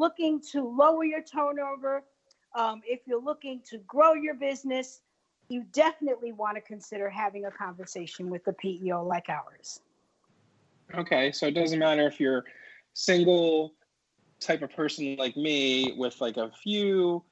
looking to lower your turnover, if you're looking to grow your business, you definitely want to consider having a conversation with a PEO like ours. Okay, so it doesn't matter if you're single type of person like me with like a few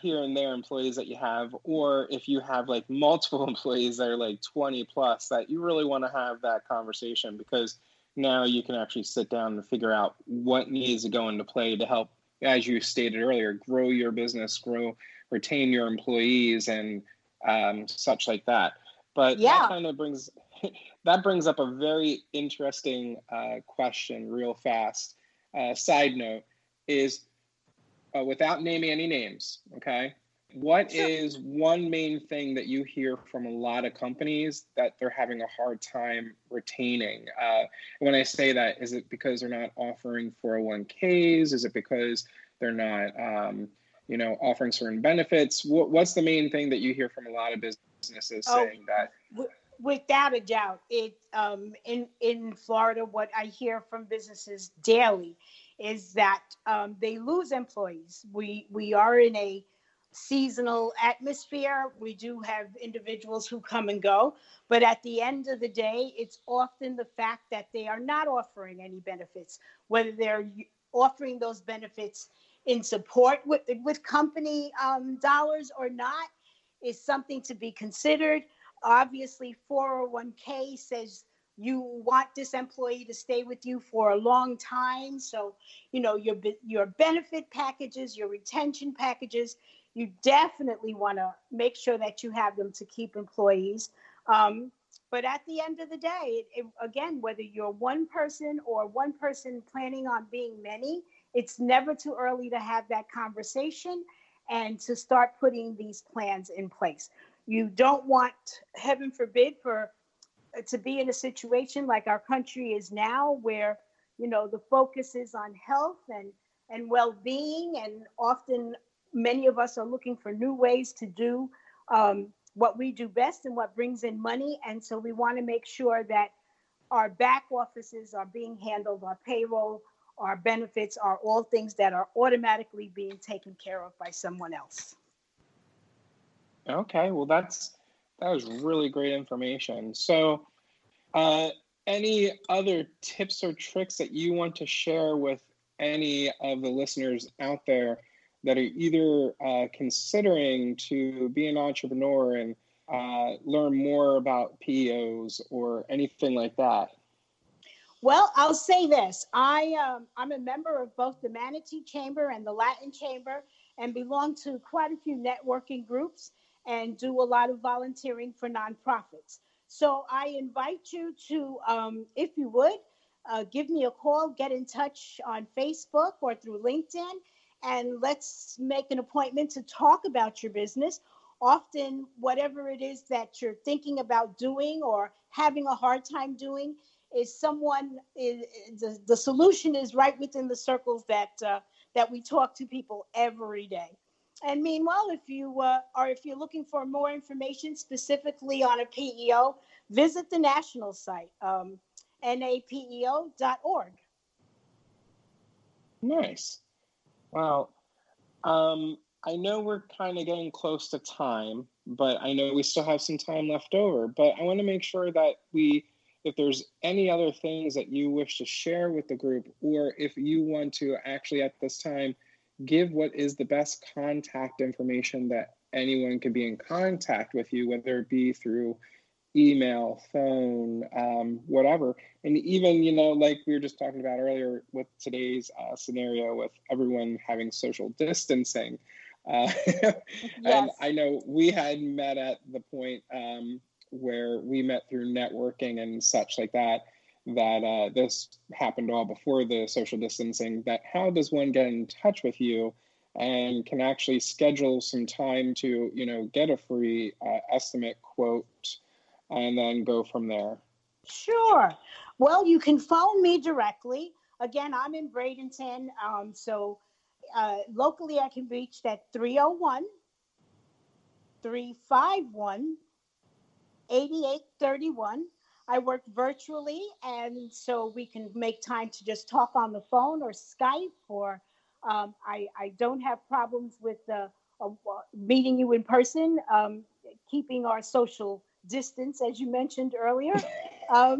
here and there employees that you have, or if you have like multiple employees that are like 20 plus, that you really want to have that conversation, because now you can actually sit down and figure out what needs to go into play to help, as you stated earlier, grow your business, retain your employees, and such like that. But that kind of brings up a very interesting question real fast. Side note is, without naming any names, okay, what is one main thing that you hear from a lot of companies that they're having a hard time retaining? When I say that, is it because they're not offering 401ks? Is it because they're not, offering certain benefits? What's the main thing that you hear from a lot of businesses saying that? Without a doubt, in Florida, what I hear from businesses daily is that they lose employees. We are in a seasonal atmosphere. We do have individuals who come and go, but at the end of the day, it's often the fact that they are not offering any benefits, whether they're offering those benefits in support with company dollars or not, is something to be considered. Obviously, 401k says you want this employee to stay with you for a long time. So, your benefit packages, your retention packages, you definitely want to make sure that you have them to keep employees. But at the end of the day, again, whether you're one person or one person planning on being many, it's never too early to have that conversation and to start putting these plans in place. You don't want, heaven forbid, to be in a situation like our country is now, where the focus is on health and well-being, and often many of us are looking for new ways to do what we do best and what brings in money. And so we want to make sure that our back offices are being handled, our payroll, our benefits are all things that are automatically being taken care of by someone else. Okay, well, that was really great information. So any other tips or tricks that you want to share with any of the listeners out there that are either considering to be an entrepreneur and learn more about PEOs or anything like that? Well, I'll say this. I'm a member of both the Manatee Chamber and the Latin Chamber, and belong to quite a few networking groups and do a lot of volunteering for nonprofits. So I invite you to, if you would, give me a call, get in touch on Facebook or through LinkedIn, and let's make an appointment to talk about your business. Often, whatever it is that you're thinking about doing or having a hard time doing, the solution is right within the circles that we talk to people every day. And meanwhile, if you're looking for more information specifically on a PEO, visit the national site, napeo.org. Nice. Wow. I know we're kind of getting close to time, but I know we still have some time left over. But I want to make sure that if there's any other things that you wish to share with the group, or if you want to actually at this time give what is the best contact information that anyone could be in contact with you, whether it be through email, phone, whatever. And even, like we were just talking about earlier with today's scenario with everyone having social distancing. Yes. And I know we had met at the point where we met through networking and such like that this happened all before the social distancing, that how does one get in touch with you and can actually schedule some time to, get a free estimate quote and then go from there? Sure. Well, you can phone me directly. Again, I'm in Bradenton. So locally I can be reached at 301-351-8831. I work virtually, and so we can make time to just talk on the phone or Skype or I don't have problems with meeting you in person, keeping our social distance, as you mentioned earlier. Um,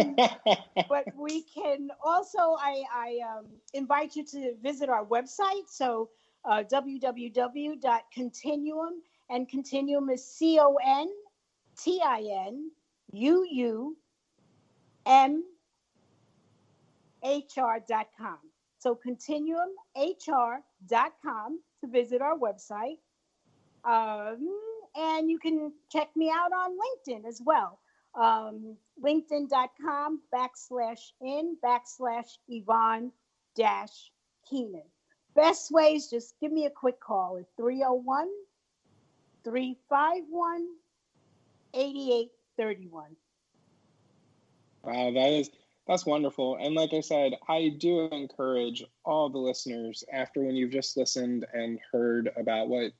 but we can also, I invite you to visit our website. So www.continuum, and continuum is CONTINUUMhr.com. So continuumhr.com to visit our website. And you can check me out on LinkedIn as well. LinkedIn.com/in/Yvonne Keenan. Best ways, just give me a quick call at 301-351-8831. Wow, that's wonderful. And like I said, I do encourage all the listeners, after when you've just listened and heard about what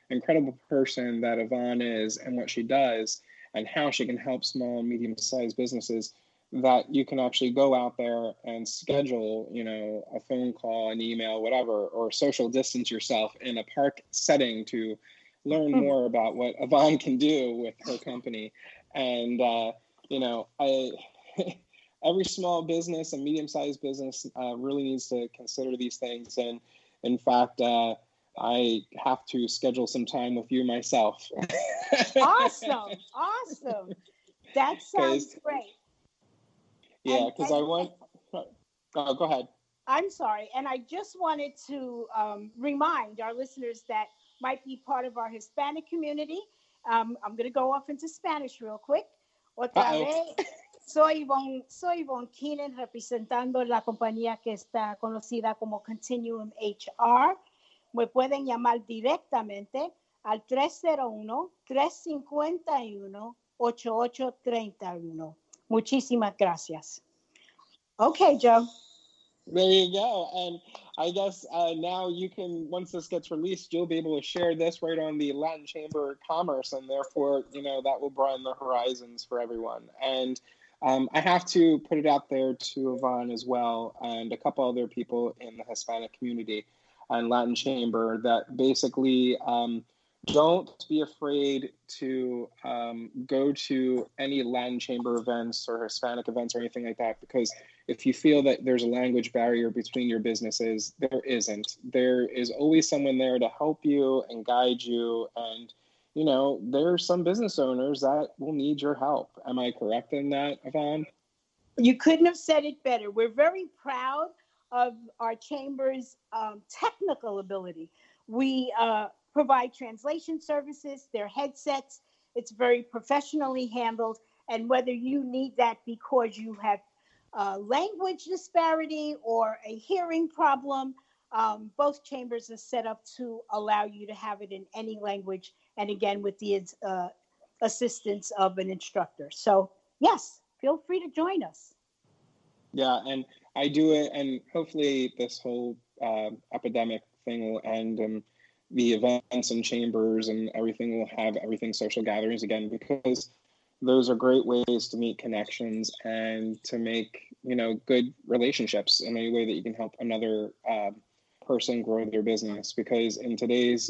incredible person that Yvonne is and what she does and how she can help small and medium-sized businesses, that you can actually go out there and schedule, a phone call, an email, whatever, or social distance yourself in a park setting to learn more about what Yvonne can do with her company. And, every small business and medium-sized business really needs to consider these things. And in fact, I have to schedule some time with you myself. Awesome. That sounds great. Yeah, because I want... Oh, go ahead. I'm sorry. And I just wanted to remind our listeners that might be part of our Hispanic community. I'm going to go off into Spanish real quick. Otra vez. Soy Yvonne Keenan, representando la compañía que está conocida como Continuum HR. Me pueden llamar directamente al 301-351-8831. Muchísimas gracias. Okay, Joe. There you go. And I guess now you can, once this gets released, you'll be able to share this right on the Latin Chamber of Commerce, and therefore, that will broaden the horizons for everyone. And I have to put it out there to Yvonne as well, and a couple other people in the Hispanic community and Latin Chamber, that basically don't be afraid to go to any Latin Chamber events or Hispanic events or anything like that, because if you feel that there's a language barrier between your businesses, there isn't. There is always someone there to help you and guide you. And, there are some business owners that will need your help. Am I correct in that, Yvonne? You couldn't have said it better. We're very proud of our chamber's technical ability. We provide translation services, their headsets. It's very professionally handled. And whether you need that because you have language disparity or a hearing problem, both chambers are set up to allow you to have it in any language, and again with the assistance of an instructor. So yes, feel free to join us. Yeah, and I do it, and hopefully this whole epidemic thing will end, and the events and chambers and everything will have everything social gatherings again, because those are great ways to meet connections and to make, good relationships in any way that you can help another person grow their business. Because in today's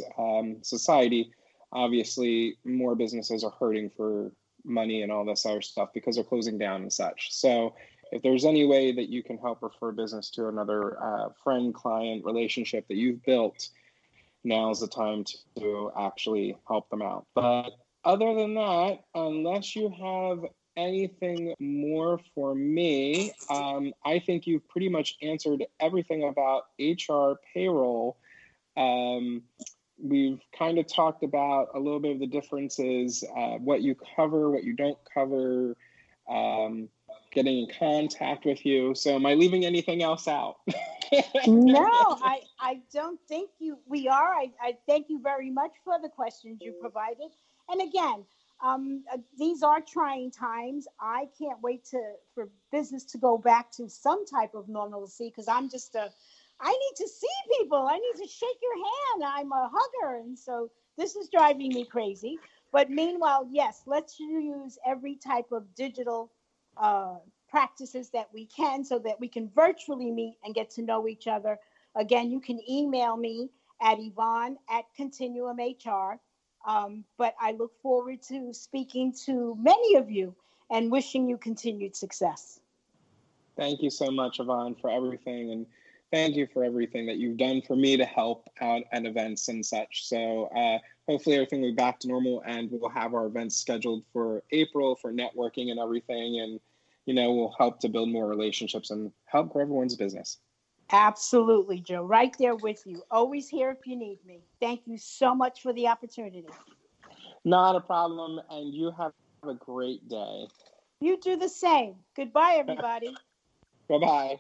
society, obviously more businesses are hurting for money and all this other stuff because they're closing down and such. So if there's any way that you can help refer business to another friend, client relationship that you've built, now's the time to actually help them out. But other than that, unless you have anything more for me, I think you've pretty much answered everything about HR payroll. We've kind of talked about a little bit of the differences, what you cover, what you don't cover, getting in contact with you. So am I leaving anything else out? No, I don't think we are. I thank you very much for the questions you provided. And again, these are trying times. I can't wait for business to go back to some type of normalcy, because I need to see people. I need to shake your hand. I'm a hugger. And so this is driving me crazy. But meanwhile, yes, let's use every type of digital practices that we can, so that we can virtually meet and get to know each other. Again, you can email me at Yvonne@ContinuumHR. But I look forward to speaking to many of you and wishing you continued success. Thank you so much, Yvonne, for everything. And thank you for everything that you've done for me to help out at events and such. So hopefully everything will be back to normal, and we'll have our events scheduled for April for networking and everything. And, we'll help to build more relationships and help grow everyone's business. Absolutely, Joe. Right there with you. Always here if you need me. Thank you so much for the opportunity. Not a problem. And you have a great day. You do the same. Goodbye, everybody. Bye-bye.